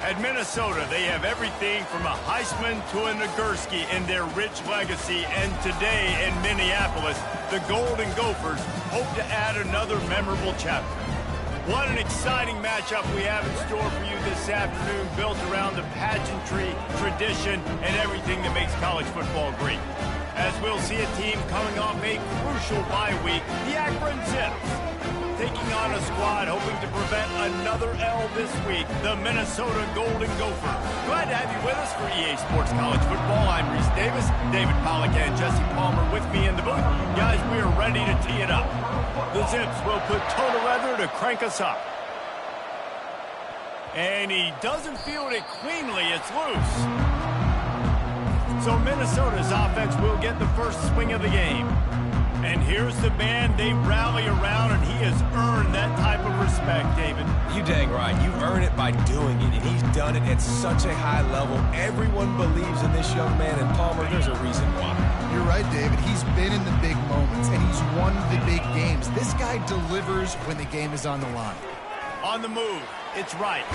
At Minnesota, they have everything from a Heisman to a Nagurski in their rich legacy. And today in Minneapolis, the Golden Gophers hope to add another memorable chapter. What an exciting matchup we have in store for you this afternoon, built around the pageantry, tradition, and everything that makes college football great. As we'll see a team coming off a crucial bye week, the Akron Zips, taking on a squad hoping to prevent another L this week, the Minnesota Golden Gophers. Glad to have you with us for EA Sports College Football. I'm Reese Davis, David Pollack and Jesse Palmer with me in the booth. Guys, we are ready to tee it up. The Zips will put toe to leather to crank us up. And he doesn't field it cleanly, it's loose. So Minnesota's offense will get the first swing of the game. And here's the man they rally around, and he has earned that type of respect, David. You dang right. You earn it by doing it, and he's done it at such a high level. Everyone believes in this young man, and Palmer, there's a reason why. You're right, David. He's been in the big moments, and he's won the big games. This guy delivers when the game is on the line. On the move, it's right.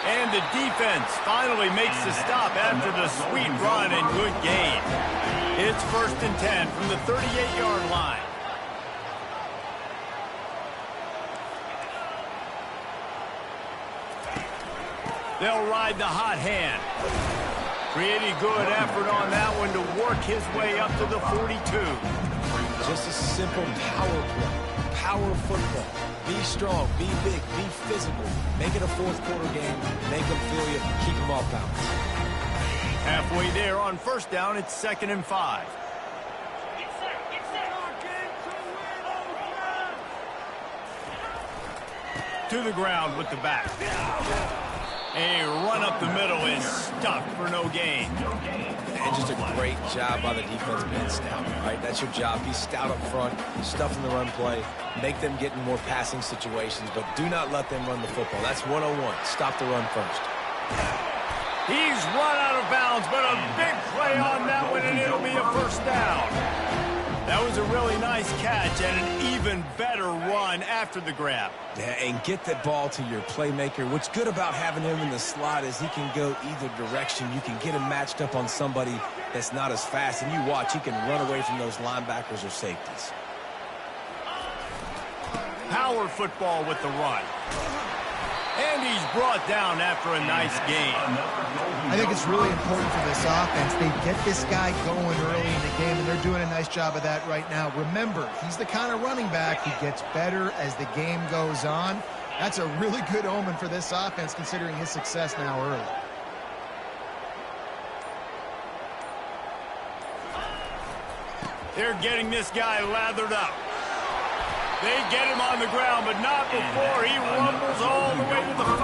And the defense finally makes the stop after the sweet run and good gain. It's 1st and 10 from the 38-yard line. They'll ride the hot hand. Pretty good effort on that one to work his way up to the 42. Just a simple power play. Power football. Be strong, be big, be physical. Make it a fourth quarter game. Make them feel you. Keep them off balance. Halfway there on 1st down, it's 2nd and 5. To the ground with the back. A run up the middle is stuffed for no gain. And just a great job by the defense being stout, right? That's your job. Be stout up front, stuff in the run play, make them get in more passing situations, but do not let them run the football. That's 101. Stop the run first. He's run out of bounds, but a big play on that one, and it'll be a 1st down. That was a really nice catch and an even better run after the grab. Yeah, and get the ball to your playmaker. What's good about having him in the slot is he can go either direction. You can get him matched up on somebody that's not as fast, and you watch, he can run away from those linebackers or safeties. Power football with the run. And he's brought down after a nice gain. I think it's really important for this offense. They get this guy going early in the game, and they're doing a nice job of that right now. Remember, he's the kind of running back who gets better as the game goes on. That's a really good omen for this offense, considering his success now early. They're getting this guy lathered up. They get him on the ground, but not before he rumbles all the way to the 5.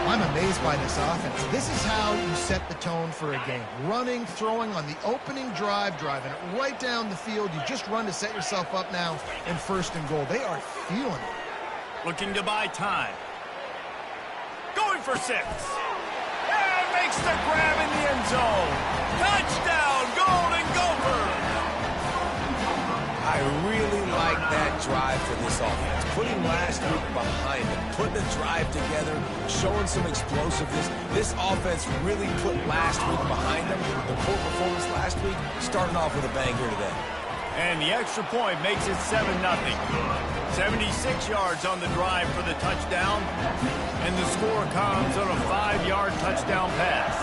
I'm amazed by this offense. This is how you set the tone for a game. Running, throwing on the opening drive, driving it right down the field. You just run to set yourself up now in 1st and goal. They are feeling it. Looking to buy time. Going for 6. And makes the grab in the end zone. Touchdown, Golden Gophers! I really like that drive for this offense. Putting last week behind them, putting the drive together, showing some explosiveness. This offense really put last week behind them. The poor performance last week, starting off with a bang here today. And the extra point makes it 7-0. 76 yards on the drive for the touchdown. And the score comes on a 5-yard touchdown pass.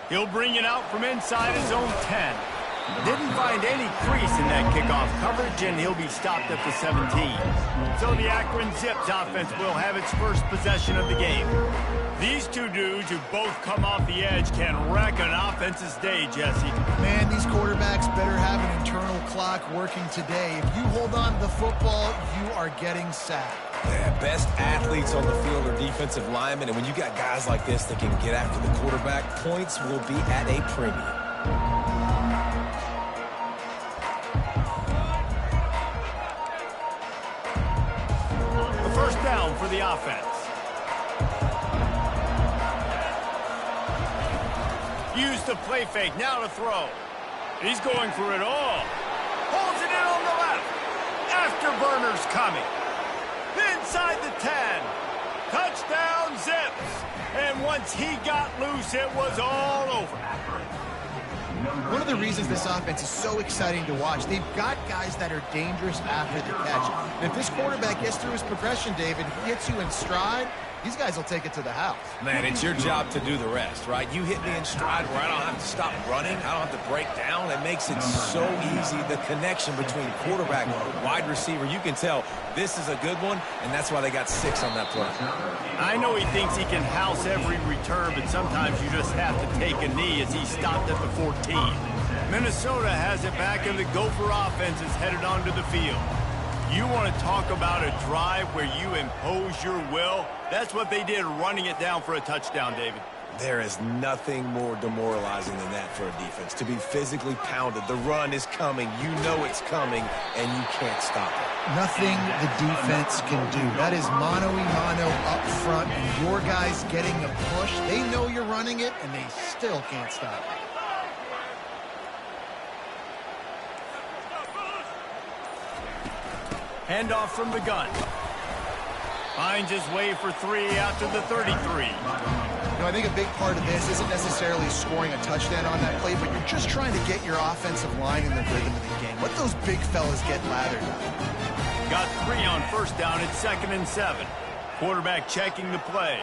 He'll bring it out from inside his own 10. Didn't find any crease in that kickoff coverage, and he'll be stopped at the 17. So the Akron Zips offense will have its first possession of the game. These two dudes who both come off the edge can wreck an offense's day, Jesse. Man, these quarterbacks better have an internal clock working today. If you hold on to the football, you are getting sacked. Yeah, best athletes on the field are defensive linemen, and when you got guys like this that can get after the quarterback, points will be at a premium. The 1st down for the offense. Used the play fake, now to throw. He's going for it all. Holds it in on the left. Afterburner's coming. Inside the 10. Touchdown Zips. And once he got loose, it was all over. One of the reasons this offense is so exciting to watch, they've got guys that are dangerous after the catch. And if this quarterback gets through his progression, David, gets you in stride, these guys will take it to the house. Man, it's your job to do the rest, right? You hit me in stride where I don't have to stop running. I don't have to break down. It makes it so easy. The connection between quarterback and wide receiver, you can tell this is a good one, and that's why they got 6 on that play. I know he thinks he can house every return, but sometimes you just have to take a knee as he stopped at the 14. Minnesota has it back, and the Gopher offense is headed onto the field. You want to talk about a drive where you impose your will? That's what they did, running it down for a touchdown, David. There is nothing more demoralizing than that for a defense, to be physically pounded. The run is coming. You know it's coming, and you can't stop it. Nothing the defense can do. That is mano-a-mano up front, and your guys getting a push. They know you're running it, and they still can't stop it. Handoff from the gun. Finds his way for 3 after the 33. I think a big part of this isn't necessarily scoring a touchdown on that play, but you're just trying to get your offensive line in the rhythm of the game. Let those big fellas get lathered. Got 3 on first down. It's 2nd and 7. Quarterback checking the play.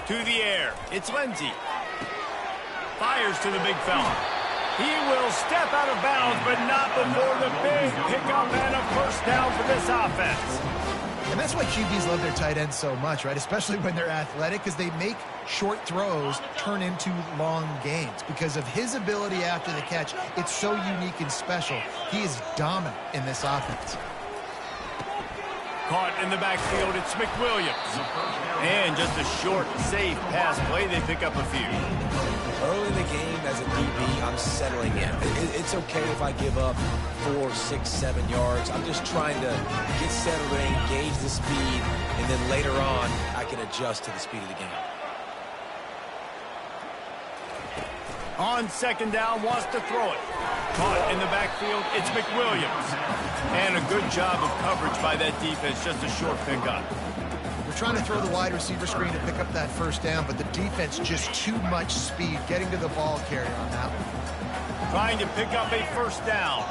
To the air. It's Lindsey. Fires to the big fella. He will step out of bounds, but not before the big pickup and a first down for this offense. And that's why QBs love their tight ends so much, right? Especially when they're athletic, because they make short throws turn into long gains. Because of his ability after the catch, it's so unique and special. He is dominant in this offense. Caught in the backfield, it's McWilliams. And just a short, safe pass play, they pick up a few. Early in the game, as a DB, I'm settling in. It's okay if I give up 4, 6, 7 yards. I'm just trying to get settled in, gauge the speed, and then later on, I can adjust to the speed of the game. On 2nd down, wants to throw it. Caught in the backfield, it's McWilliams. And a good job of coverage by that defense, just a short pickup. We're trying to throw the wide receiver screen to pick up that first down, but the defense just too much speed getting to the ball carrier on that one. Trying to pick up a first down.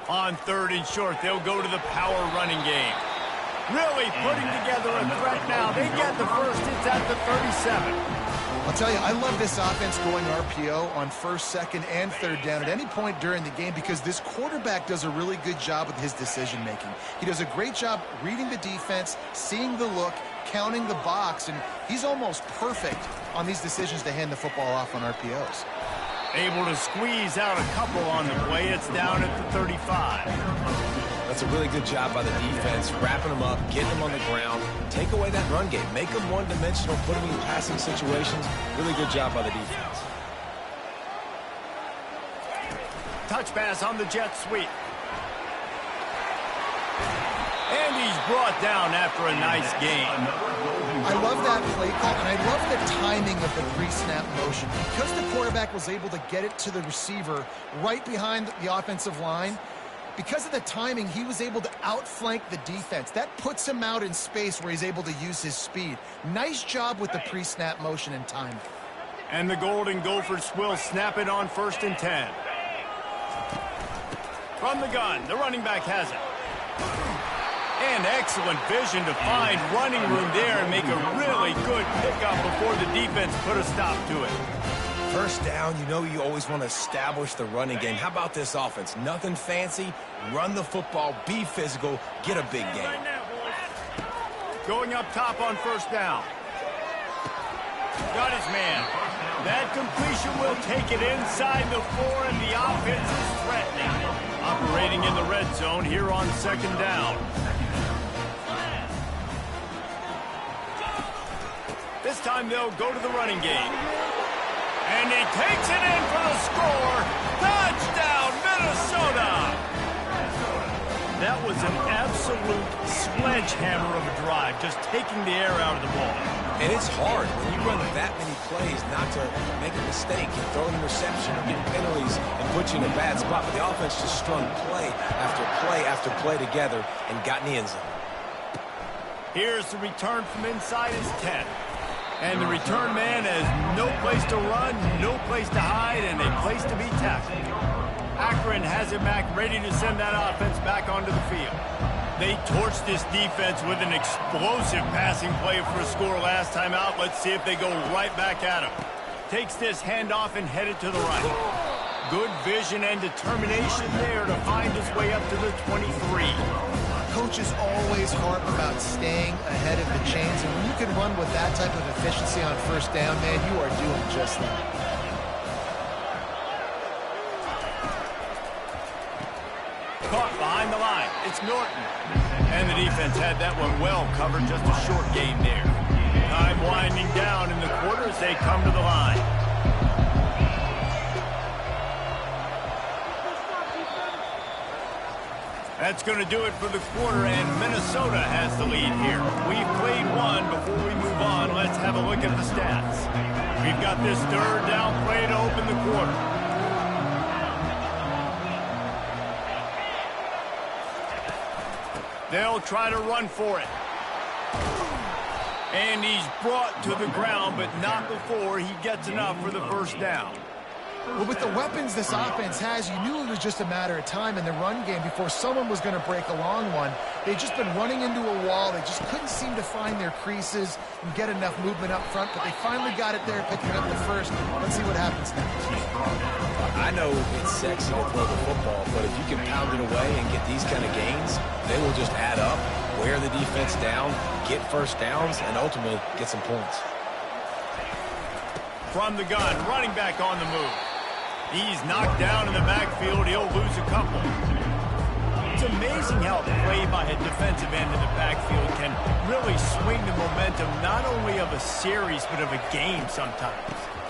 On 3rd and short, they'll go to the power running game. Really putting together a threat now. They get the first. It's at the 37. I'll tell you, I love this offense going RPO on 1st, 2nd, and 3rd down at any point during the game because this quarterback does a really good job with his decision-making. He does a great job reading the defense, seeing the look, counting the box, and he's almost perfect on these decisions to hand the football off on RPOs. Able to squeeze out a couple on the play. It's down at the 35. That's a really good job by the defense, wrapping them up, getting them on the ground, take away that run game, make them one-dimensional, put them in passing situations. Really good job by the defense. Touch pass on the jet sweep. And he's brought down after a nice game. I love that play call, and I love the timing of the pre-snap motion. Because the quarterback was able to get it to the receiver right behind the offensive line, because of the timing, he was able to outflank the defense. That puts him out in space where he's able to use his speed. Nice job with the pre-snap motion and timing. And the Golden Gophers will snap it on 1st and 10. From the gun, the running back has it. And excellent vision to find running room there and make a really good pickup before the defense put a stop to it. First down, you know you always want to establish the running game. How about this offense? Nothing fancy. Run the football, be physical, get a big game. Going up top on 1st down. Got his man. That completion will take it inside the 4, and the offense is threatening. Operating in the red zone here on 2nd down. This time they'll go to the running game. And he takes it in for the score. Touchdown, Minnesota! That was an absolute sledgehammer of a drive, just taking the air out of the ball. And it's hard when you run that many plays not to make a mistake and throw an interception or get penalties and put you in a bad spot. But the offense just strung play after play after play together and got in the end zone. Here's the return from inside his 10. And the return man has no place to run, no place to hide, and a place to be tackled. Akron has it back, ready to send that offense back onto the field. They torched this defense with an explosive passing play for a score last time out. Let's see if they go right back at him. Takes this handoff and headed to the right. Good vision and determination there to find his way up to the 23. Coaches always harp about staying ahead of the chains, and when you can run with that type of efficiency on first down, man, you are doing just that. Caught behind the line. It's Norton. And the defense had that one well covered, just a short gain there. Time winding down in the quarter as they come to the line. That's going to do it for the quarter, and Minnesota has the lead here. We've played one. Before we move on, let's have a look at the stats. We've got this third down play to open the quarter. They'll try to run for it. And he's brought to the ground, but not before he gets enough for the first down. Well, with the weapons this offense has, you knew it was just a matter of time in the run game before someone was going to break a long one. They've just been running into a wall. They just couldn't seem to find their creases and get enough movement up front, but they finally got it there, picking up the first. Let's see what happens next. I know it's sexy to throw the football, but if you can pound it away and get these kind of gains, they will just add up, wear the defense down, get first downs, and ultimately get some points. From the gun, running back on the move. He's knocked down in the backfield. He'll lose a couple. It's amazing how a play by a defensive end in the backfield can really swing the momentum not only of a series but of a game sometimes.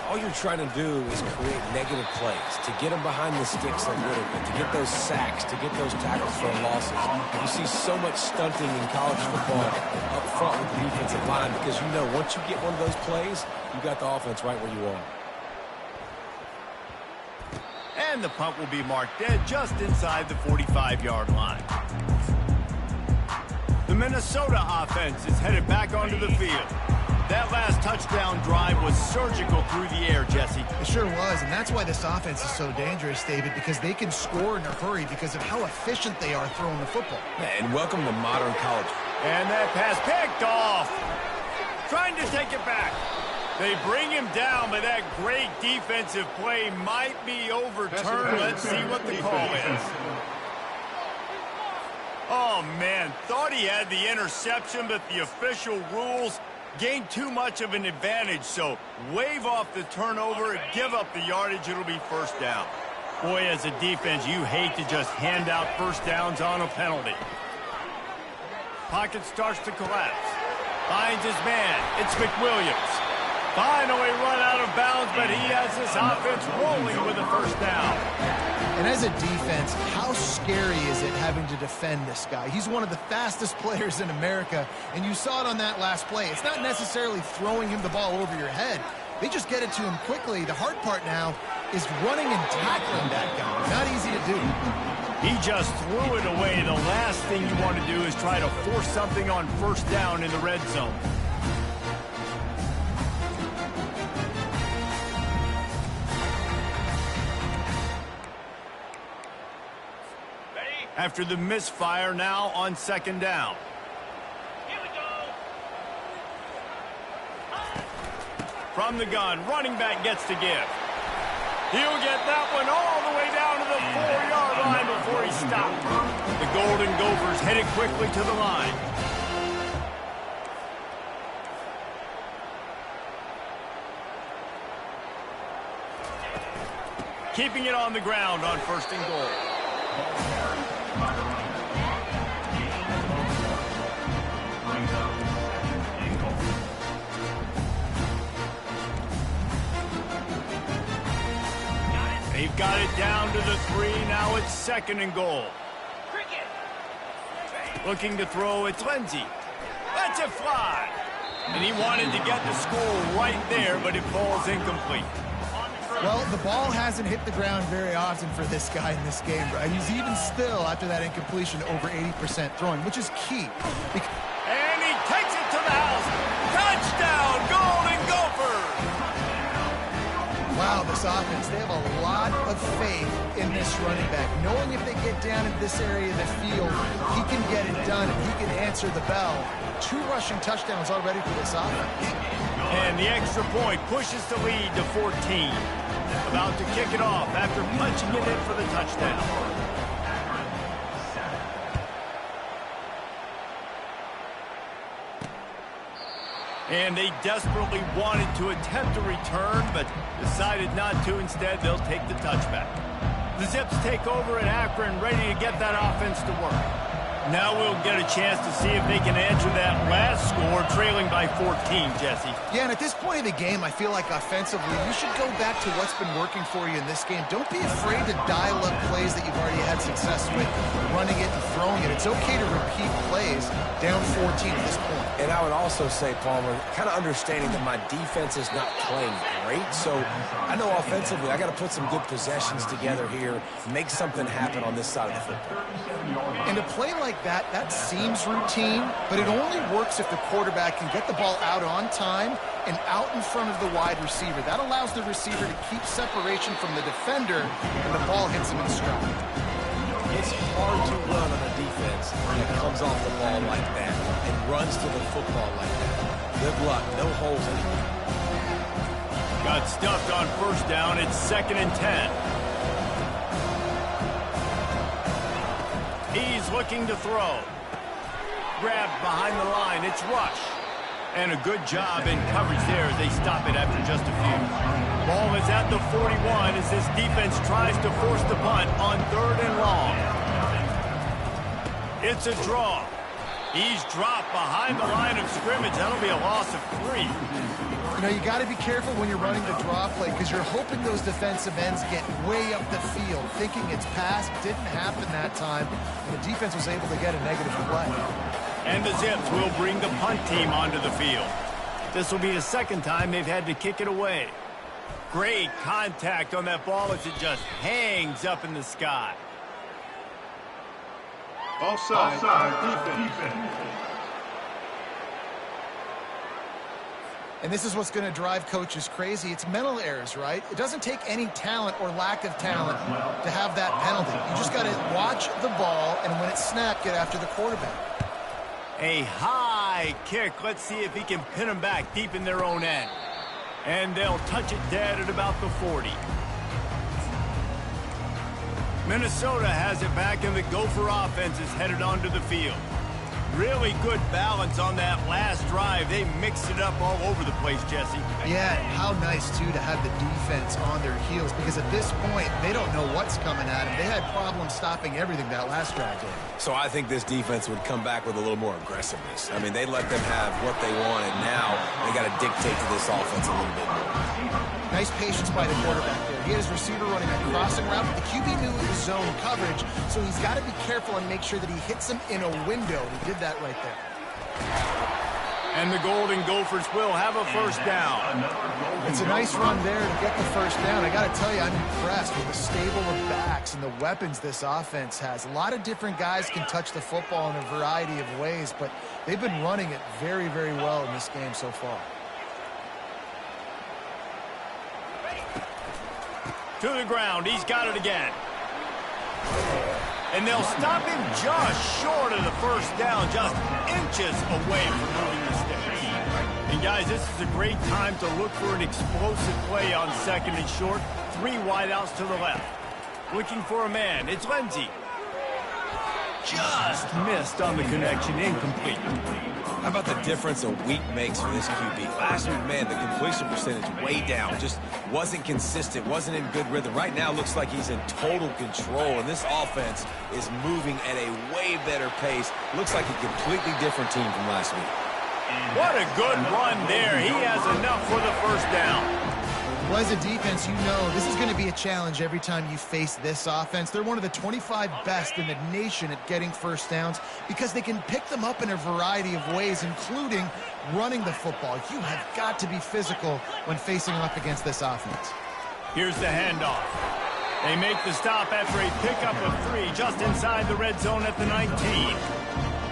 All you're trying to do is create negative plays, to get them behind the sticks a little bit, to get those sacks, to get those tackles for losses. You see so much stunting in college football up front with the defensive line because you know once you get one of those plays, you got the offense right where you want. And the punt will be marked dead just inside the 45-yard line. The Minnesota offense is headed back onto the field. That last touchdown drive was surgical through the air, Jesse. It sure was, and that's why this offense is so dangerous, David, because they can score in a hurry because of how efficient they are throwing the football. And welcome to modern college. And that pass picked off. Trying to take it back. They bring him down, but that great defensive play might be overturned. Let's see what the call is. Oh, man, thought he had the interception, but the official rules gained too much of an advantage, so wave off the turnover, give up the yardage, it'll be first down. Boy, as a defense, you hate to just hand out first downs on a penalty. Pocket starts to collapse. Finds his man. It's McWilliams. Finally run out of bounds, but he has this offense rolling with a first down. And as a defense, how scary is it having to defend this guy? He's one of the fastest players in America, and you saw it on that last play. It's not necessarily throwing him the ball over your head. They just get it to him quickly. The hard part now is running and tackling that guy. Not easy to do. He just threw it away. The last thing you want to do is try to force something on first down in the red zone. After the misfire, now on second down. Here we go. From the gun, running back gets to give. He'll get that one all the way down to the 4-yard line before he stopped. The Golden Gophers headed quickly to the line. Keeping it on the ground on first and goal. got it down to the 3. Now it's 2nd and goal. Looking to throw, it's Lindsey. Lets it fly. And he wanted to get the score right there, but it falls incomplete. Well, the ball hasn't hit the ground very often for this guy in this game. He's even still, after that incompletion, over 80% throwing, which is key. And he takes it to the house. Touchdown, Golden Gophers! Wow, this offense, they have a lot of faith in this running back. Knowing if they get down in this area of the field, he can get it done and he can answer the bell. 2 rushing touchdowns already for this offense. And the extra point pushes the lead to 14. About to kick it off after punching it in for the touchdown. And they desperately wanted to attempt a return, but decided not to. Instead, they'll take the touchback. The Zips take over at Akron, ready to get that offense to work. Now we'll get a chance to see if they can answer that last score, trailing by 14, Jesse. Yeah, and at this point in the game, I feel like offensively, you should go back to what's been working for you in this game. Don't be afraid to dial up plays that you've already had success with, running it and throwing it. It's okay to repeat plays down 14 at this point. And I would also say, Palmer, kind of understanding that my defense is not playing great. So I know offensively I got to put some good possessions together here, make something happen on this side of the football. And a play like that seems routine, but it only works if the quarterback can get the ball out on time and out in front of the wide receiver. That allows the receiver to keep separation from the defender, and the ball hits him in stride. It's hard to run on a defense that comes off the ball like that and runs to the football like that. Good luck. No holes anywhere. Got stuffed on 1st down. It's 2nd and 10. He's looking to throw. Grabbed behind the line. It's Rush. And a good job in coverage there as they stop it after just a few. Ball is at the 41 as this defense tries to force the punt on 3rd and long. It's a draw. He's dropped behind the line of scrimmage. That'll be a loss of 3. You know, you got to be careful when you're running the draw play because you're hoping those defensive ends get way up the field, thinking it's pass. Didn't happen that time, and the defense was able to get a negative play. And the Zips will bring the punt team onto the field. This will be the 2nd time they've had to kick it away. Great contact on that ball as it just hangs up in the sky. Offside. Defense. And this is what's going to drive coaches crazy. It's mental errors, right? It doesn't take any talent or lack of talent to have that penalty. You just got to watch the ball, and when it's snapped, get after the quarterback. A high kick. Let's see if he can pin them back deep in their own end. And they'll touch it dead at about the 40. Minnesota has it back, and the Gopher offense is headed onto the field. Really good balance on that last drive. They mixed it up all over the place, Jesse. Yeah, how nice, too, to have the defense on their heels because at this point, they don't know what's coming at them. They had problems stopping everything that last drive did. So I think this defense would come back with a little more aggressiveness. I mean, they let them have what they want, and now they got to dictate to this offense a little bit more. Nice patience by the quarterback there. He had his receiver running a crossing route, but the QB knew it was zone coverage, so he's got to be careful and make sure that he hits him in a window. He did that right there. And the Golden Gophers will have a 1st down. It's a nice run there to get the 1st down. I got to tell you, I'm impressed with the stable of backs and the weapons this offense has. A lot of different guys can touch the football in a variety of ways, but they've been running it very, very well in this game so far. To the ground. He's got it again. And they'll stop him just short of the 1st down, just inches away from moving the sticks. And guys, this is a great time to look for an explosive play on 2nd and short. 3 wideouts to the left. Looking for a man. It's Lindsey. Just missed on the connection. Incomplete. How about the difference a week makes for this QB? Last week, man, the completion percentage way down. Just wasn't consistent, wasn't in good rhythm. Right now, looks like he's in total control, and this offense is moving at a way better pace. Looks like a completely different team from last week. What a good run there. He has enough for the 1st down. Well, as a defense, you know this is going to be a challenge every time you face this offense. They're one of the 25 best in the nation at getting first downs because they can pick them up in a variety of ways, including running the football. You have got to be physical when facing off against this offense. Here's the handoff. They make the stop after a pickup of 3 just inside the red zone at the 19.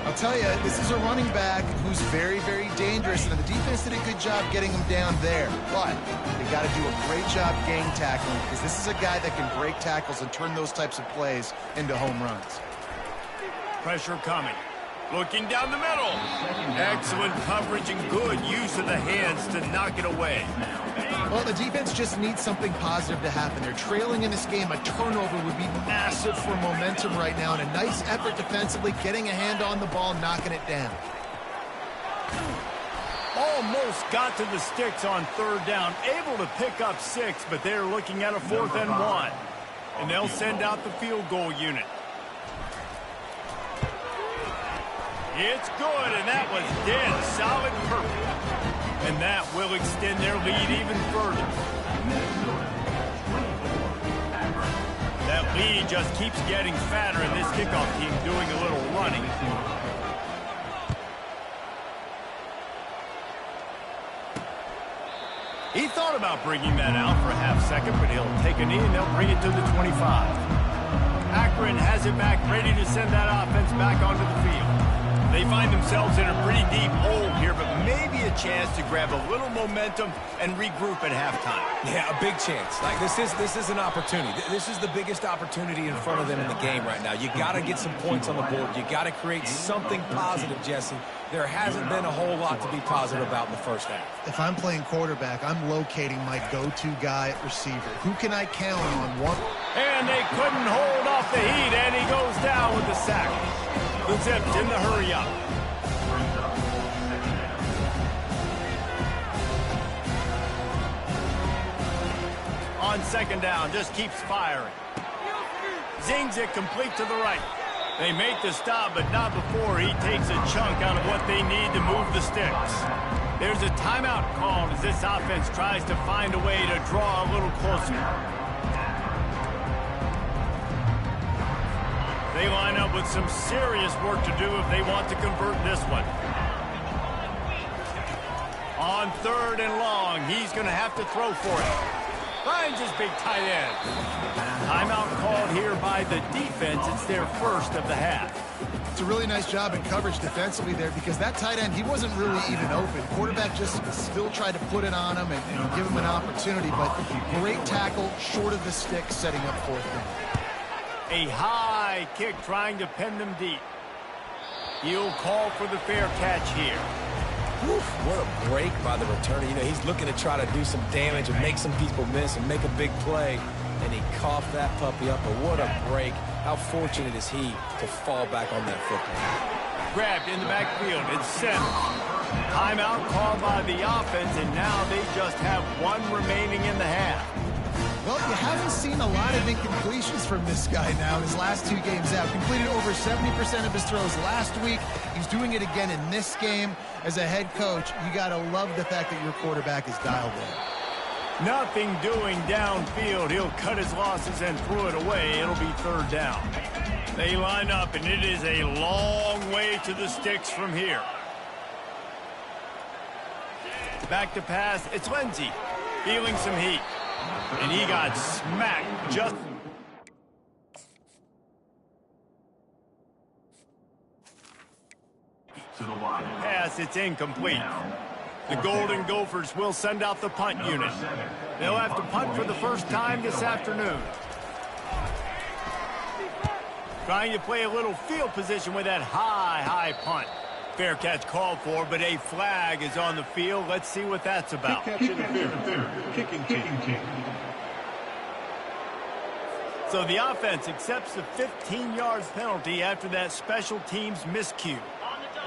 I'll tell you, this is a running back who's very, very dangerous, and the defense did a good job getting him down there. But they got to do a great job gang tackling because this is a guy that can break tackles and turn those types of plays into home runs. Pressure coming. Looking down the middle. Excellent coverage and good use of the hands to knock it away. Well, the defense just needs something positive to happen. They're trailing in this game. A turnover would be massive for momentum right now, and a nice effort defensively, getting a hand on the ball, knocking it down. Almost got to the sticks on 3rd down. Able to pick up 6, but they're looking at a 4th and 1. And they'll send out the field goal unit. It's good, and that was dead solid perfect. And that will extend their lead even further. That lead just keeps getting fatter, and this kickoff team doing a little running. He thought about bringing that out for a half second, but he'll take a knee, and they'll bring it to the 25. Akron has it back, ready to send that offense back onto the field. They find themselves in a pretty deep hole here, but maybe a chance to grab a little momentum and regroup at halftime. Yeah, a big chance. Like this is an opportunity. This is the biggest opportunity in front of them in the game right now. You got to get some points on the board. You got to create something positive, Jesse. There hasn't been a whole lot to be positive about in the first half. If I'm playing quarterback, I'm locating my go-to guy at receiver. Who can I count on? One. And they couldn't hold off the heat, and he goes down with the sack. The Zips in the hurry-up. On 2nd down, just keeps firing. Zings it complete to the right. They make the stop, but not before he takes a chunk out of what they need to move the sticks. There's a timeout called as this offense tries to find a way to draw a little closer. They line up with some serious work to do if they want to convert this one. On 3rd and long, he's going to have to throw for it. Finds his big tight end. Timeout called here by the defense. It's their first of the half. It's a really nice job in coverage defensively there because that tight end, he wasn't really even open. Quarterback just still tried to put it on him and give him an opportunity, but great tackle short of the stick, setting up 4th down. A high kick trying to pin them deep. He'll call for the fair catch here. Oof, what a break by the returner. You know, he's looking to try to do some damage and make some people miss and make a big play. And he coughed that puppy up, but what a break. How fortunate is he to fall back on that football. Grabbed in the backfield. It's sent. Timeout called by the offense, and now they just have 1 remaining in the half. Well, you haven't seen a lot of incompletions from this guy now in his last 2 games out. Completed over 70% of his throws last week. He's doing it again in this game. As a head coach, you got to love the fact that your quarterback is dialed in. Nothing doing downfield. He'll cut his losses and throw it away. It'll be 3rd down. They line up, and it is a long way to the sticks from here. Back to pass. It's Lindsey feeling some heat. And he got smacked just... Pass, it's incomplete. The Golden Gophers will send out the punt unit. They'll have to punt for the first time this afternoon. Trying to play a little field position with that high punt. Fair catch called for, but a flag is on the field. Let's see what that's about. Kicking team. So the offense accepts the 15-yard penalty after that special teams miscue.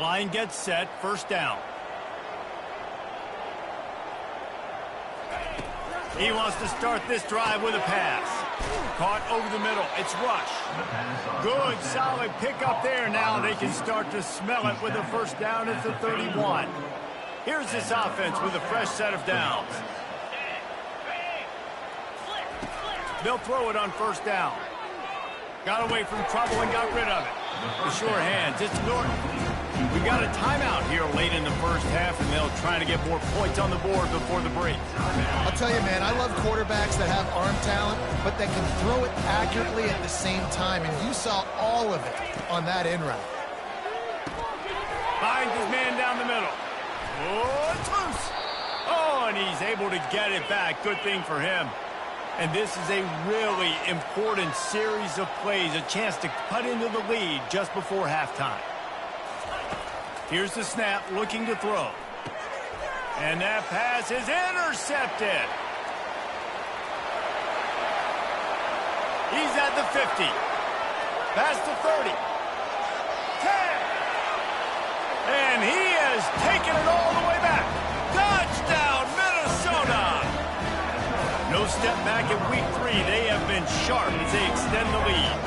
Line gets set, 1st down. He wants to start this drive with a pass. Caught over the middle. It's Rush. Good, solid pickup there. Now they can start to smell it with a 1st down at the 31. Here's this offense with a fresh set of downs. They'll throw it on first down. Got away from trouble and got rid of it. The sure hands, it's Norton. We got a timeout here late in the first half, and they'll try to get more points on the board before the break. I'll tell you, man, I love quarterbacks that have arm talent, but that can throw it accurately at the same time, and you saw all of it on that in route. Finds his man down the middle. Oh, it's loose. Oh, and he's able to get it back. Good thing for him. And this is a really important series of plays, a chance to cut into the lead just before halftime. Here's the snap, looking to throw. And that pass is intercepted. He's at the 50. Past the 30. 10. And he has taken it all the way back. Touchdown, Minnesota! No step back in week 3. They have been sharp as they extend the lead.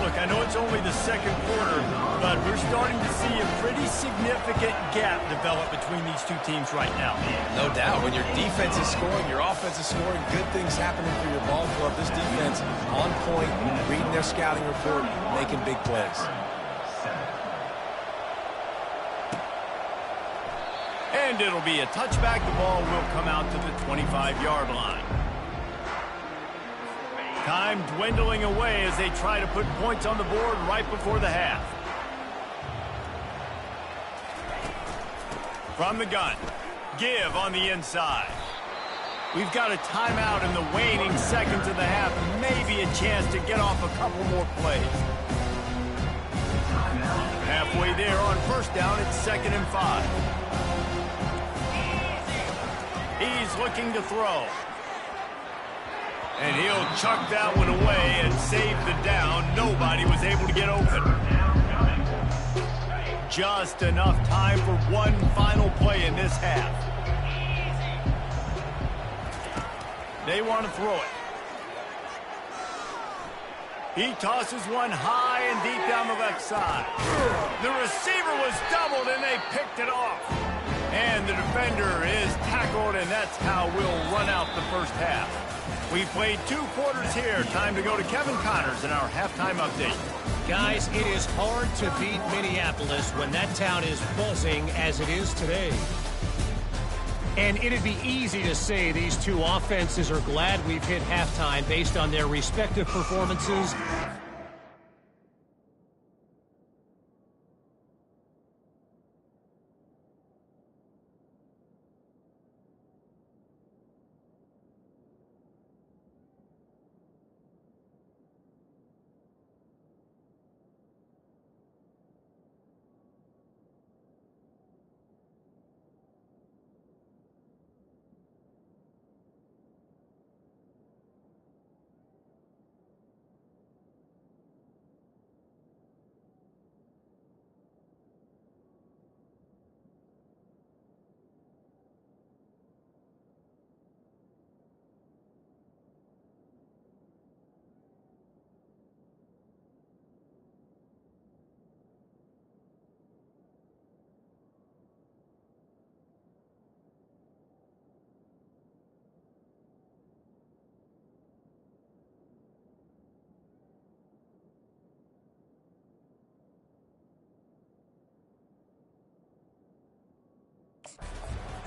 Look, I know it's only the second quarter, but we're starting to see a pretty significant gap develop between these two teams right now. No doubt. When your defense is scoring, your offense is scoring, good things happening for your ball club. This defense on point, reading their scouting report, making big plays. And it'll be a touchback. The ball will come out to the 25-yard line. Time dwindling away as they try to put points on the board right before the half. From the gun, give on the inside. We've got a timeout in the waning seconds of the half. Maybe a chance to get off a couple more plays. Halfway there on first down, it's 2nd and 5. He's looking to throw. And he'll chuck that one away and save the down. Nobody was able to get open. Just enough time for one final play in this half. They want to throw it. He tosses one high and deep down the left side. The receiver was doubled and they picked it off. And the defender is tackled, and that's how we'll run out the first half. We've played 2 quarters here. Time to go to Kevin Connors in our halftime update. Guys, it is hard to beat Minneapolis when that town is buzzing as it is today. And it'd be easy to say these two offenses are glad we've hit halftime based on their respective performances.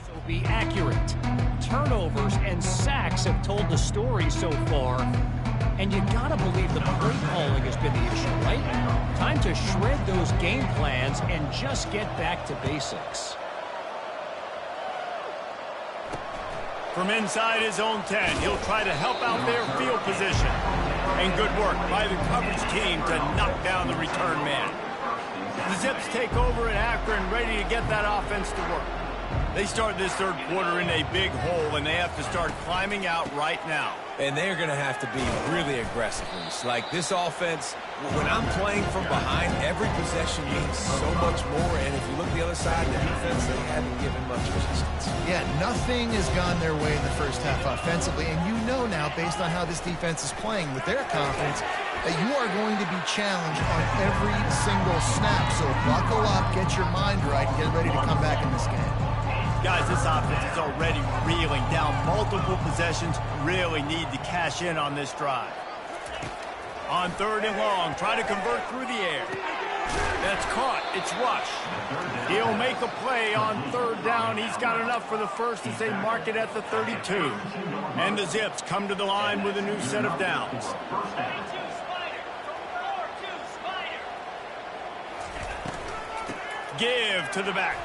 So be accurate. Turnovers and sacks have told the story so far. And you gotta believe the play calling has been the issue, right? Time to shred those game plans and just get back to basics. From inside his own 10, he'll try to help out their field position. And good work by the coverage team to knock down the return man. The Zips take over at Akron, ready to get that offense to work. They start this third quarter in a big hole, and they have to start climbing out right now. And they're going to have to be really aggressive. Like this offense, when I'm playing from behind, every possession means so much more. And if you look the other side of the defense, they haven't given much resistance. Yeah, nothing has gone their way in the first half offensively. And you know now, based on how this defense is playing with their confidence, that you are going to be challenged on every single snap. So buckle up, get your mind right, and get ready to come back in this game. Guys, this this offense is already reeling down multiple possessions, really need to cash in on this drive. On 3rd and long, try to convert through the air. That's caught. It's Rush. He'll make a play on 3rd down. He's got enough for the first as they mark it at the 32. And the Zips come to the line with a new set of downs. Give to the back.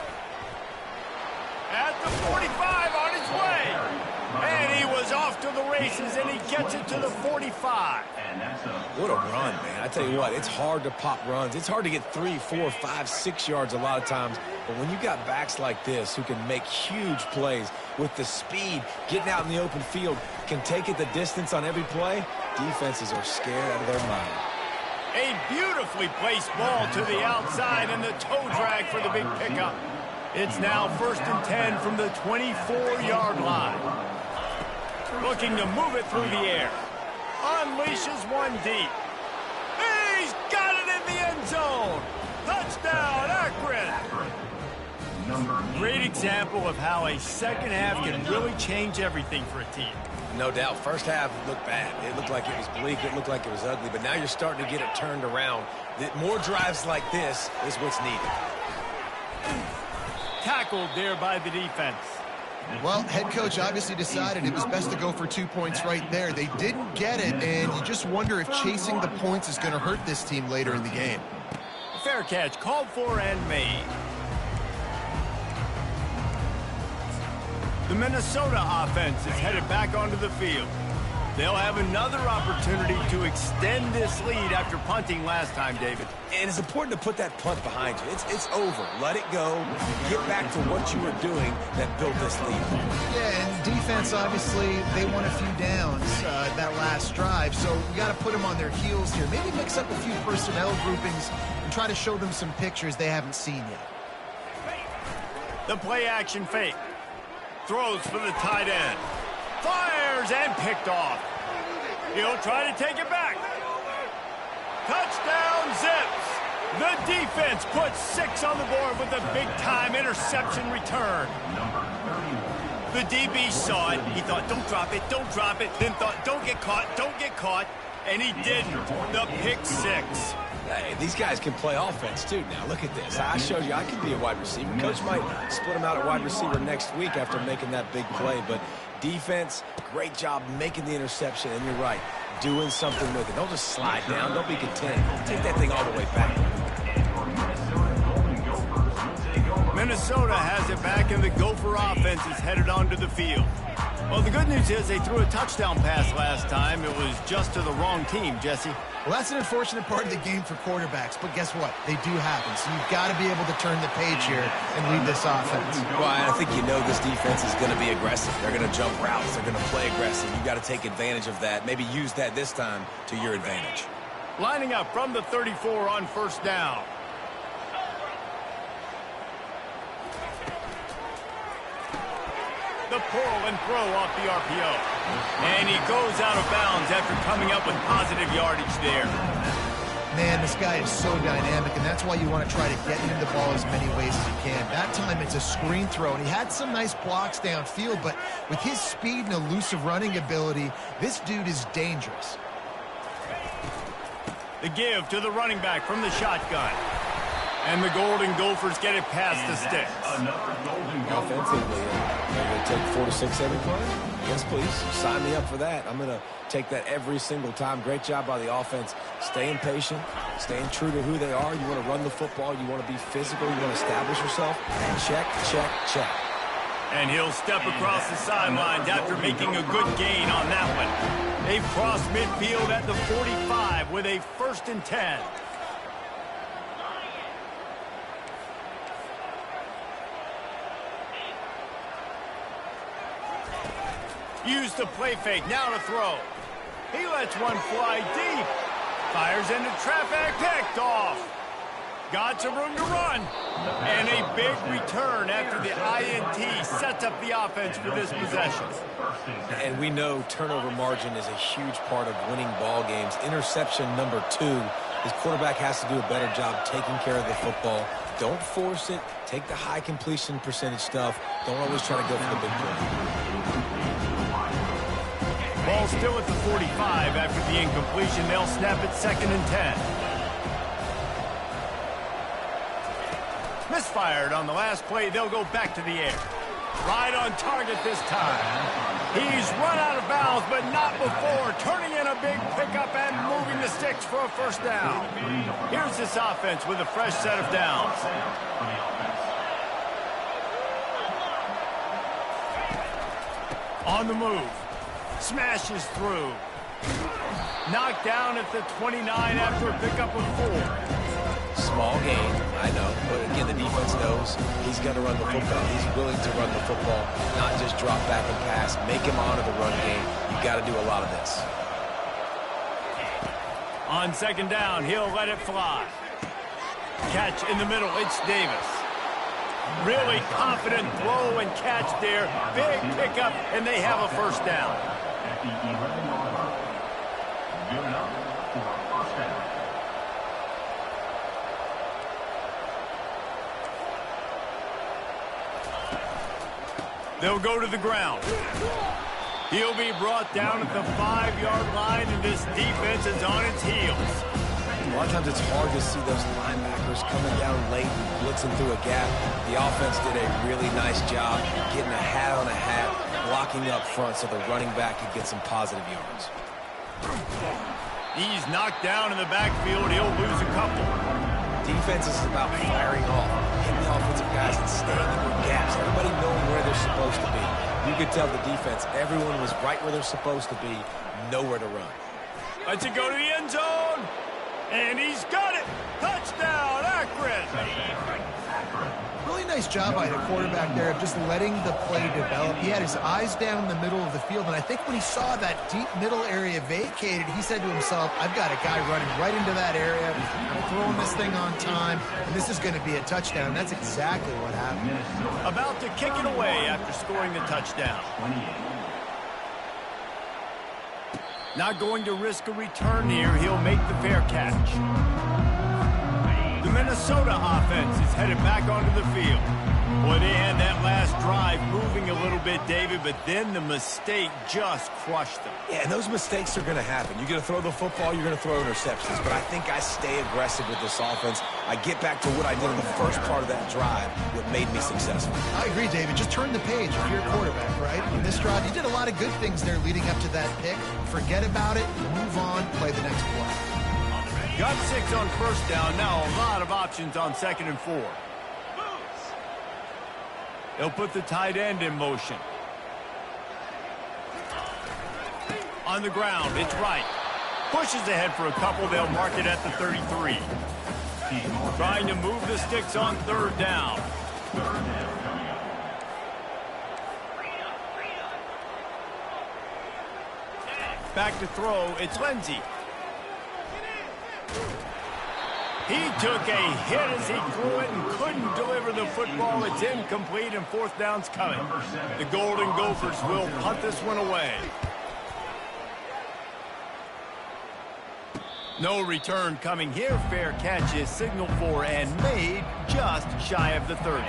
At the 45 on his way. And he was off to the races, and he gets it to the 45. What a run, man. I tell you what, it's hard to pop runs. It's hard to get 3, 4, 5, 6 yards a lot of times. But when you got backs like this who can make huge plays with the speed, getting out in the open field, can take it the distance on every play, defenses are scared out of their mind. A beautifully placed ball to the outside, and the toe drag for the big pickup. It's now 1st and 10 from the 24-yard line. Looking to move it through the air. Unleashes one deep. He's got it in the end zone. Touchdown, Akron. Great example of how a second half can really change everything for a team. No doubt. First half looked bad. It looked like it was bleak. It looked like it was ugly. But now you're starting to get it turned around. More drives like this is what's needed. Tackled there by the defense. Well, head coach obviously decided it was best to go for 2 points right there. They didn't get it, and you just wonder if chasing the points is going to hurt this team later in the game. Fair catch, called for and made. The Minnesota offense is headed back onto the field. They'll have another opportunity to extend this lead after punting last time, David. And it's important to put that punt behind you. It's over. Let it go. Get back to what you were doing that built this lead. Yeah, and defense, obviously, they won a few downs that last drive, so we got to put them on their heels here. Maybe mix up a few personnel groupings and try to show them some pictures they haven't seen yet. The play-action fake. Throws for the tight end. Fires and picked off. He'll try to take it back. Touchdown, Zips. The defense puts 6 on the board with a big-time interception return. The DB saw it. He thought, don't drop it, don't drop it. Then thought, don't get caught. And he didn't. The pick 6. Hey, these guys can play offense, too. Now, look at this. I showed you I can be a wide receiver. Coach might split him out at wide receiver next week after making that big play. But defense, great job making the interception. And you're right, doing something with it. Don't just slide down. Don't be content. Take that thing all the way back. Minnesota has it back, and the Gopher offense is headed onto the field. Well, the good news is they threw a touchdown pass last time. It was just to the wrong team, Jesse. Well, that's an unfortunate part of the game for quarterbacks, but guess what? They do happen, so you've got to be able to turn the page here and lead this offense. Well, I think you know this defense is going to be aggressive. They're going to jump routes. They're going to play aggressive. You've got to take advantage of that. Maybe use that this time to your advantage. Lining up from the 34 on 1st down. The pull and throw off the RPO. And he goes out of bounds after coming up with positive yardage there. Man, this guy is so dynamic, and that's why you want to try to get him the ball as many ways as you can. That time it's a screen throw, and he had some nice blocks downfield, but with his speed and elusive running ability, this dude is dangerous. The give to the running back from the shotgun. And the Golden Gophers get it past the sticks. Offensively, you're going to take 4 to 6 every play? Yes, please. Sign me up for that. I'm going to take that every single time. Great job by the offense. Staying patient, staying true to who they are. You want to run the football. You want to be physical. You want to establish yourself. Check, check, check. And he'll step across the sidelines after making a good gain on that one. They've crossed midfield at the 45 with a 1st and 10. Used the play fake, now to throw. He lets one fly deep. Fires into traffic, picked off. Got some room to run. And a big return after the INT sets up the offense for this possession. And we know turnover margin is a huge part of winning ball games. Interception number 2 His quarterback has to do a better job taking care of the football. Don't force it. Take the high completion percentage stuff. Don't always try to go for the big play. Ball still at the 45 after the incompletion. They'll snap it 2nd and 10. Misfired on the last play. They'll go back to the air. Right on target this time. He's run out of bounds, but not before. Turning in a big pickup and moving the sticks for a first down. Here's this offense with a fresh set of downs. On the move. Smashes through. Knocked down at the 29 after a pickup of 4. Small gain, I know, but again, the defense knows he's going to run the football. He's willing to run the football, not just drop back and pass. Make him honor the run game. You got to do a lot of this. On 2nd down, he'll let it fly. Catch in the middle, it's Davis. Really confident throw and catch there. Big pickup, and they have a first down. They'll go to the ground. He'll be brought down at the 5-yard line, and this defense is on its heels. A lot of times it's hard to see those linebackers coming down late and blitzing through a gap. The offense did a really nice job getting a hat on a hat, blocking up front so the running back could get some positive yards. He's knocked down in the backfield. He'll lose a couple. Defense is about firing off, hitting the offensive guys and staying in their gaps. Everybody knowing where they're supposed to be. You could tell the defense, everyone was right where they're supposed to be, nowhere to run. Let's it go to the end zone. And he's got it. Touchdown, Akron. Really nice job by the quarterback there of just letting the play develop. He had his eyes down in the middle of the field, and I think when he saw that deep middle area vacated, he said to himself, I've got a guy running right into that area. I'm throwing this thing on time, and this is going to be a touchdown. And that's exactly what happened. About to kick it away after scoring the touchdown. Not going to risk a return here. He'll make the fair catch. The Minnesota offense is headed back onto the field. Boy, they had that last drive moving a little bit, David, but then the mistake just crushed them. Yeah, and those mistakes are going to happen. You're going to throw the football, you're going to throw interceptions, but I think I stay aggressive with this offense. I get back to what I did in the first part of that drive, what made me successful. I agree, David. Just turn the page if you're a quarterback, right? In this drive, you did a lot of good things there leading up to that pick. Forget about it, move on, play the next play. Got 6 on first down. Now a lot of options on 2nd and 4. They'll put the tight end in motion. On the ground, it's right. Pushes ahead for a couple. They'll mark it at the 33. Trying to move the sticks on 3rd down. Back to throw, it's Lindsey. He took a hit as he threw it and couldn't deliver the football. It's incomplete and 4th down's coming. The Golden Gophers will punt this one away. No return coming here. Fair catch is signaled for and made just shy of the 30.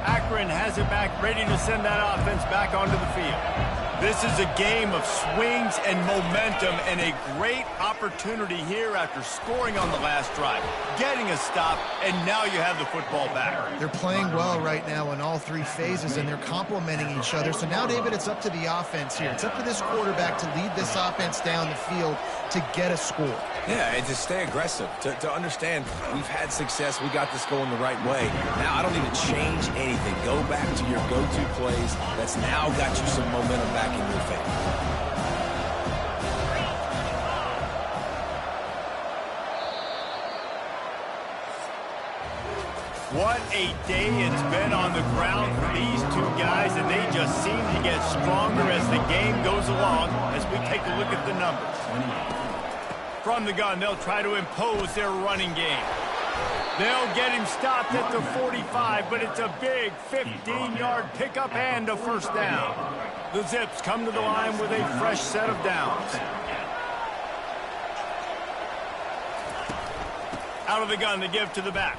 Akron has it back, ready to send that offense back onto the field. This is a game of swings and momentum and a great opportunity here after scoring on the last drive, getting a stop, and now you have the football back. They're playing well right now in all 3 phases, and they're complementing each other. So now, David, it's up to the offense here. It's up to this quarterback to lead this offense down the field to get a score. Yeah, and to stay aggressive, to understand we've had success, we got this going the right way. Now I don't need to change anything. Go back to your go-to plays. That's now got you some momentum back in your favor. What a day it's been on the ground for these 2 guys, and they just seem to get stronger as the game goes along as we take a look at the numbers. From the gun, they'll try to impose their running game. They'll get him stopped at the 45, but it's a big 15-yard pickup and a first down. The Zips come to the line with a fresh set of downs. Out of the gun to give to the back.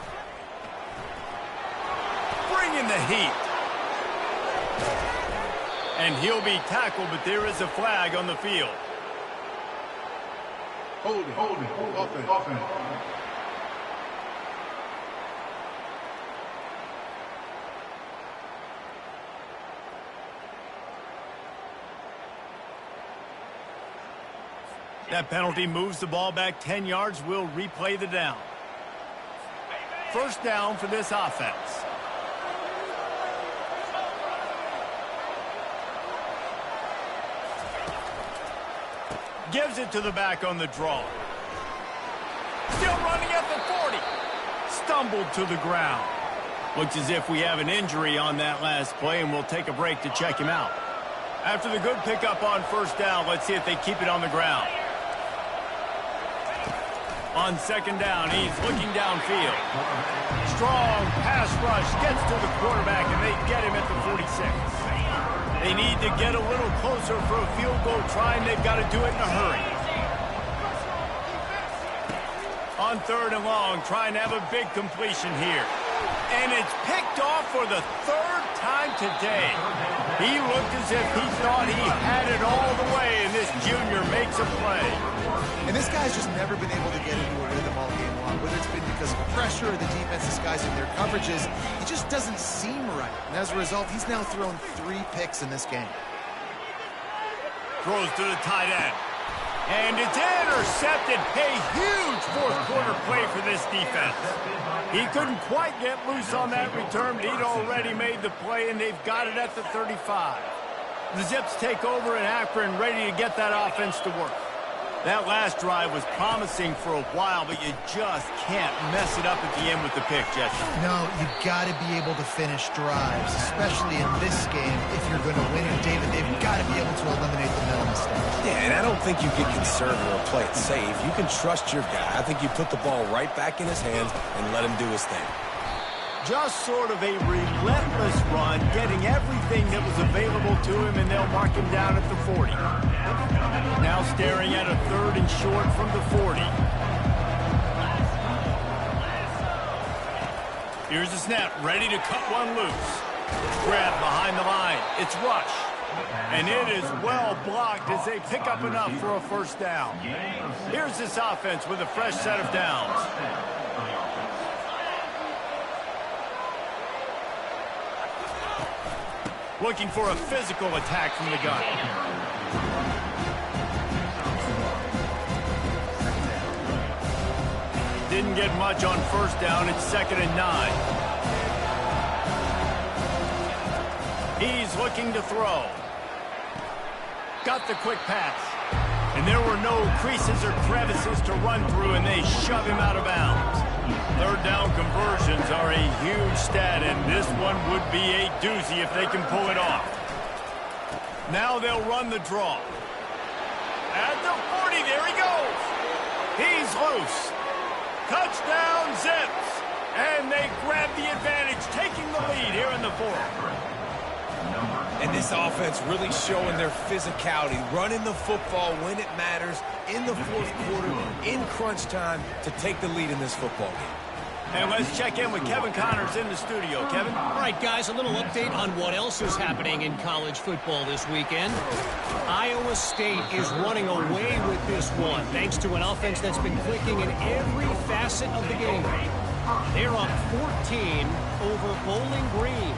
Bringing the heat. And he'll be tackled, but there is a flag on the field. Hold it. Offense. That penalty moves the ball back 10 yards. We'll replay the down. First down for this offense. Gives it to the back on the draw. Still running at the 40. Stumbled to the ground. Looks as if we have an injury on that last play, and we'll take a break to check him out. After the good pickup on first down, let's see if they keep it on the ground. On second down, he's looking downfield. Strong pass rush gets to the quarterback, and they get him at the 46. They need to get a little closer for a field goal try, and they've got to do it in a hurry. On third and long, trying to have a big completion here. And it's picked off for the third time today. He looked as if he thought he had it all the way, and this junior makes a play. And this guy's just never been able to get into a rhythm all game long, whether it's been because of pressure or the defense disguising their coverages. He just doesn't seem right. And as a result, he's now thrown 3 picks in this game. Throws to the tight end. And it's intercepted. A huge fourth-quarter play for this defense. He couldn't quite get loose on that return, but he'd already made the play, and they've got it at the 35. The Zips take over in Akron, ready to get that offense to work. That last drive was promising for a while, but you just can't mess it up at the end with the pick, Jesse. No, you've got to be able to finish drives, especially in this game. If you're going to win it, David, they've got to be able to eliminate the mental mistakes. Yeah, and I don't think you get conservative or play it safe. You can trust your guy. I think you put the ball right back in his hands and let him do his thing. Just sort of a relentless run, getting everything that was available to him, and they'll mark him down at the 40. Now staring at a third and short from the 40. Here's the snap, ready to cut one loose. Grab behind the line. It's rush. And it is well blocked as they pick up enough for a first down. Here's this offense with a fresh set of downs. Looking for a physical attack from the gun. Didn't get much on first down. It's 2nd and 9. He's looking to throw. Got the quick pass. And there were no creases or crevices to run through, and they shove him out of bounds. Third down conversions are a huge stat, and this one would be a doozy if they can pull it off. Now they'll run the draw. At the 40, there he goes. He's loose. Touchdown, Zips. And they grab the advantage, taking the lead here in the 4th. And this offense really showing their physicality, running the football when it matters, in the 4th quarter, in crunch time, to take the lead in this football game. And let's check in with Kevin Connors in the studio. Kevin? All right, guys, a little update on what else is happening in college football this weekend. Iowa State is running away with this one, thanks to an offense that's been clicking in every facet of the game. They're up 14 over Bowling Green.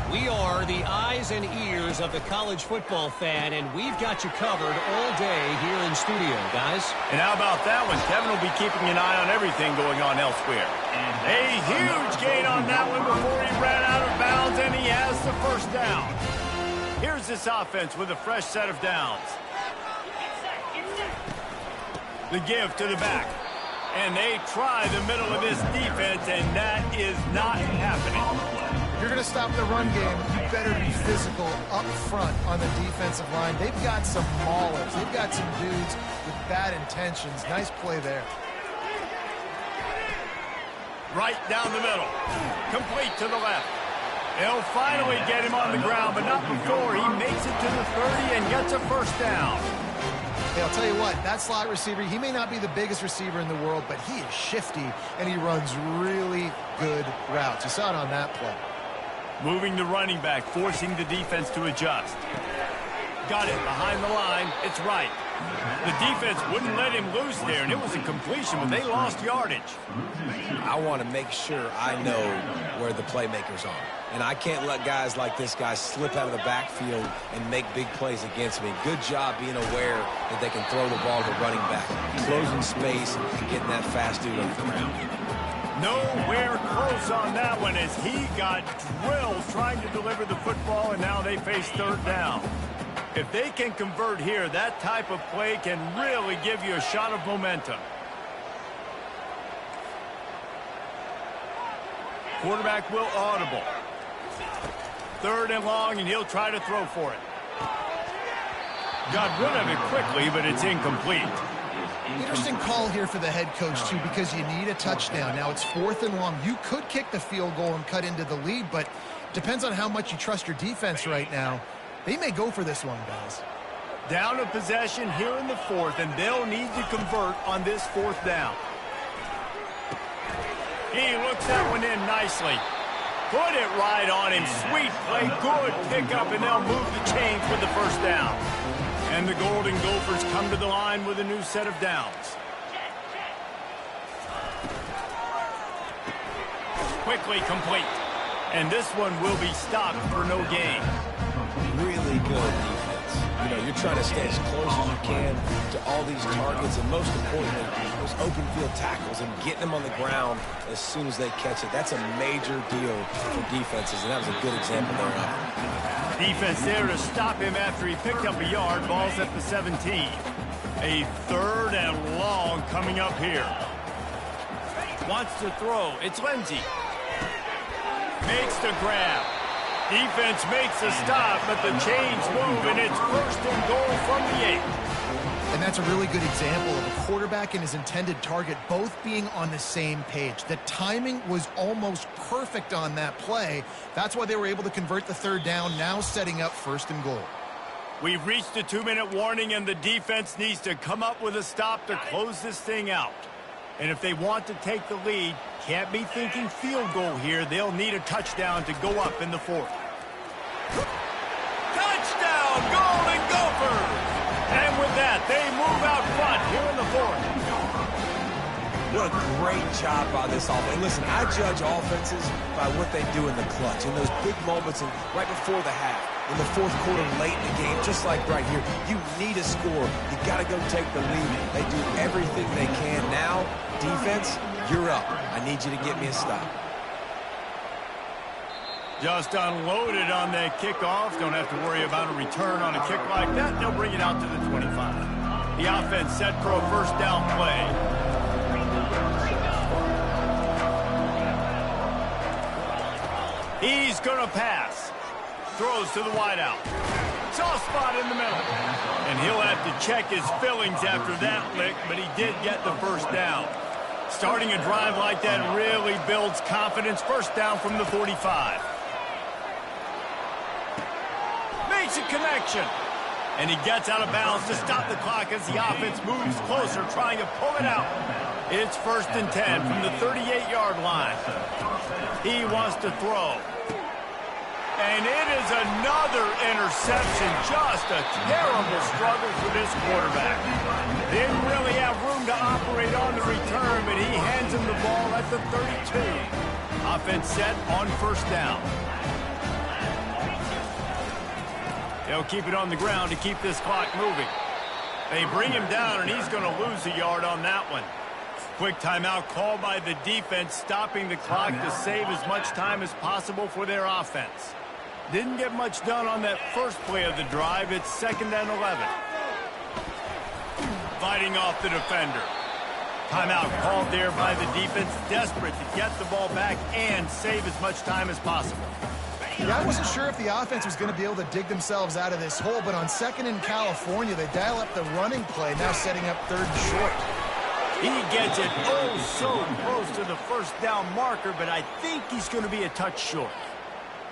We are the eyes and ears of the college football fan, and we've got you covered all day here in studio, guys. And how about that one? Kevin will be keeping an eye on everything going on elsewhere. A huge gain on that one before he ran out of bounds, and he has the first down. Here's this offense with a fresh set of downs. The give to the back. And they try the middle of this defense, and that is not happening. If you're going to stop the run game, you better be physical up front on the defensive line. They've got some maulers. They've got some dudes with bad intentions. Nice play there. Right down the middle. Complete to the left. They'll finally get him on the ground, but not before he makes it to the 30 and gets a first down. Hey, I'll tell you what, that slot receiver, he may not be the biggest receiver in the world, but he is shifty, and he runs really good routes. You saw it on that play. Moving the running back, forcing the defense to adjust. Got it behind the line. It's right. The defense wouldn't let him loose there, and it was a completion, but they lost yardage. I want to make sure I know where the playmakers are. And I can't let guys like this guy slip out of the backfield and make big plays against me. Good job being aware that they can throw the ball to running back, closing space and getting that fast dude on the ground. Nowhere close on that one as he got drilled trying to deliver the football, and now they face third down. If they can convert here, that type of play can really give you a shot of momentum. Quarterback will audible. Third and long, and he'll try to throw for it. Got rid of it quickly, but it's incomplete. Interesting call here for the head coach, too, because you need a touchdown. Now it's 4th and long. You could kick the field goal and cut into the lead, but depends on how much you trust your defense right now. They may go for this one, guys. Down a possession here in the 4th, and they'll need to convert on this 4th down. He looks that one in nicely. Put it right on him. Sweet play. Good pickup, and they'll move the chains with the first down. And the Golden Gophers come to the line with a new set of downs. Quickly complete. And this one will be stopped for no gain. Really good defense. You know, you're trying to stay as close as you can to all these targets, and most importantly, those open field tackles and getting them on the ground as soon as they catch it. That's a major deal for defenses, and that was a good example there of it. Defense there to stop him after he picked up a yard. Ball's at the 17. A third and long coming up here. Wants to throw. It's Lindsey. Makes the grab. Defense makes a stop, but the chains move, and it's 1st and goal from the 8. And that's a really good example of a quarterback and his intended target both being on the same page. The timing was almost perfect on that play. That's why they were able to convert the 3rd down, now setting up 1st and goal. We've reached a 2-minute warning, and the defense needs to come up with a stop to close this thing out. And if they want to take the lead, can't be thinking field goal here. They'll need a touchdown to go up in the 4th. Touchdown, Golden Gophers! And with that, they move out front here in the 4th. What a great job by this offense. And listen, I judge offenses by what they do in the clutch, in those big moments and right before the half, in the 4th quarter, late in the game, just like right here. You need a score. You got to go take the lead. They do everything they can. Now, defense, you're up. I need you to get me a stop. Just unloaded on that kickoff. Don't have to worry about a return on a kick like that. They'll bring it out to the 25. The offense set for a 1st down play. He's going to pass. Throws to the wideout. Soft spot in the middle. And he'll have to check his fillings after that lick, but he did get the 1st down. Starting a drive like that really builds confidence. 1st down from the 45. Makes a connection. And he gets out of bounds to stop the clock as the offense moves closer, trying to pull it out. It's 1st and 10 from the 38-yard line. He wants to throw. And it is another interception. Just a terrible struggle for this quarterback. Didn't really have room to operate on the return, but he hands him the ball at the 32. Offense set on 1st down. They'll keep it on the ground to keep this clock moving. They bring him down, and he's going to lose a yard on that one. Quick timeout called by the defense, stopping the clock to save as much time as possible for their offense. Didn't get much done on that first play of the drive. It's 2nd and 11. Fighting off the defender. Timeout called there by the defense, desperate to get the ball back and save as much time as possible. Yeah, I wasn't sure if the offense was going to be able to dig themselves out of this hole, but on 2nd in California, they dial up the running play, now setting up 3rd and short. He gets it so close to the 1st down marker, but I think he's going to be a touch short.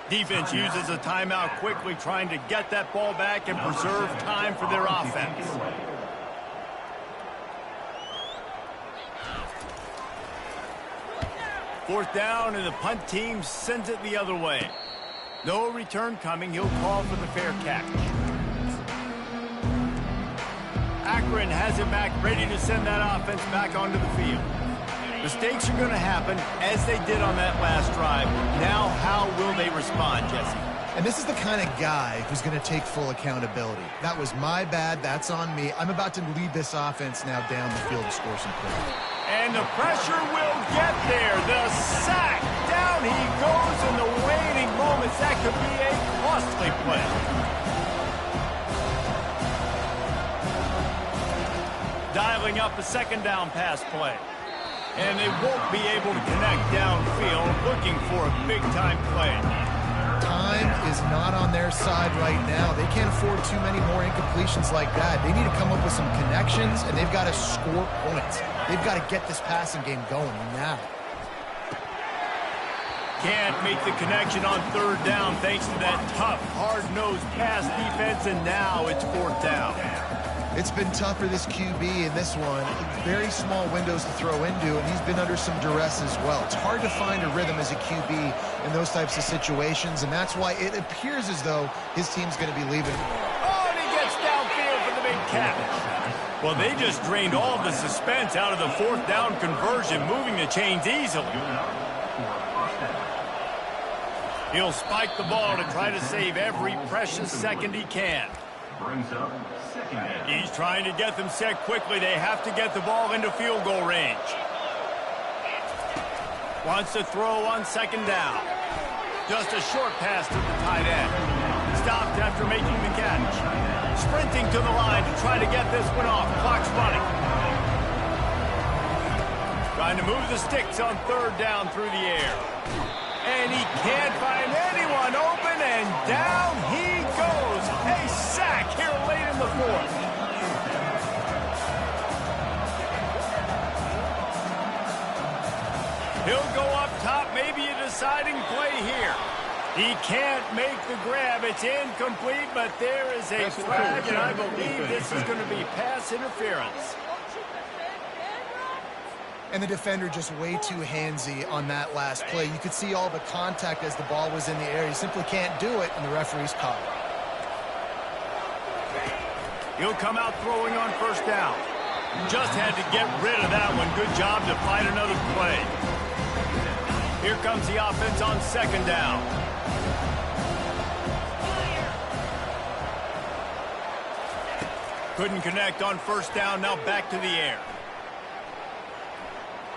Defense uses a timeout quickly, trying to get that ball back and preserve time for their offense. Fourth down, and the punt team sends it the other way. No return coming. He'll call for the fair catch. Akron has it back, ready to send that offense back onto the field. Mistakes are going to happen, as they did on that last drive. Now, how will they respond, Jesse? And this is the kind of guy who's going to take full accountability. That was my bad. That's on me. I'm about to lead this offense now down the field to score some points. And the pressure will get there. The sack. Down he goes in the waning moments. That could be a costly play. Dialing up a second down pass play. And they won't be able to connect downfield, looking for a big-time play. Time is not on their side right now. They can't afford too many more incompletions like that. They need to come up with some connections, and they've got to score points. They've got to get this passing game going now. Can't make the connection on third down thanks to that tough, hard-nosed pass defense, and now it's fourth down. It's been tough for this QB in this one. Very small windows to throw into, and he's been under some duress as well. It's hard to find a rhythm as a QB in those types of situations, and that's why it appears as though his team's going to be leaving. Oh, and he gets downfield for the big catch. Well, they just drained all the suspense out of the fourth down conversion, moving the chains easily. He'll spike the ball to try to save every precious second he can. Brings up second down. He's trying to get them set quickly. They have to get the ball into field goal range. Wants to throw on second down. Just a short pass to the tight end. Stopped after making the catch. Sprinting to the line to try to get this one off. Clock's running. Trying to move the sticks on third down through the air. And he can't find anyone open, and down he goes. A sack here late in the fourth. He'll go up top, maybe a deciding play here. He can't make the grab. It's incomplete, but there is a flag, and I believe this is going to be pass interference. And the defender just way too handsy on that last play. You could see all the contact as the ball was in the air. He simply can't do it, and the referee's caught it. He'll come out throwing on first down. Just had to get rid of that one. Good job to find another play. Here comes the offense on second down. Couldn't connect on first down. Now back to the air.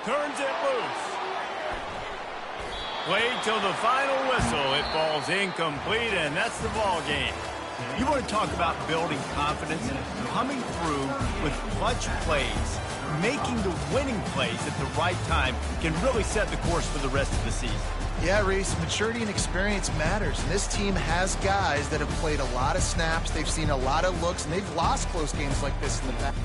Turns it loose. Played till the final whistle. It falls incomplete, and that's the ball game. You want to talk about building confidence? Coming through with clutch plays, making the winning plays at the right time can really set the course for the rest of the season. Yeah, Reese, maturity and experience matters. And this team has guys that have played a lot of snaps. They've seen a lot of looks, and they've lost close games like this in the past.